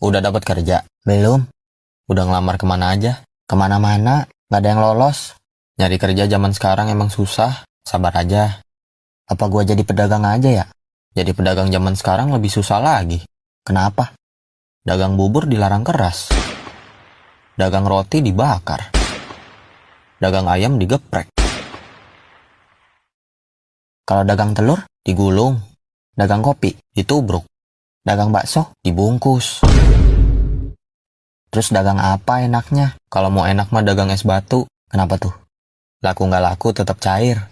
Udah dapat kerja? Belum, Udah ngelamar kemana aja? kemana-mana, gak ada yang lolos. Nyari kerja zaman sekarang emang susah. Sabar aja. Apa gua jadi pedagang aja ya? Jadi pedagang zaman sekarang lebih susah lagi. Kenapa? Dagang bubur dilarang keras. Dagang roti dibakar. Dagang ayam digeprek. Kalau dagang telur, Digulung. dagang kopi, Ditubruk. dagang bakso, Dibungkus. terus dagang apa enaknya? Kalau mau enak mah dagang es batu. Kenapa tuh? Laku nggak laku tetap cair.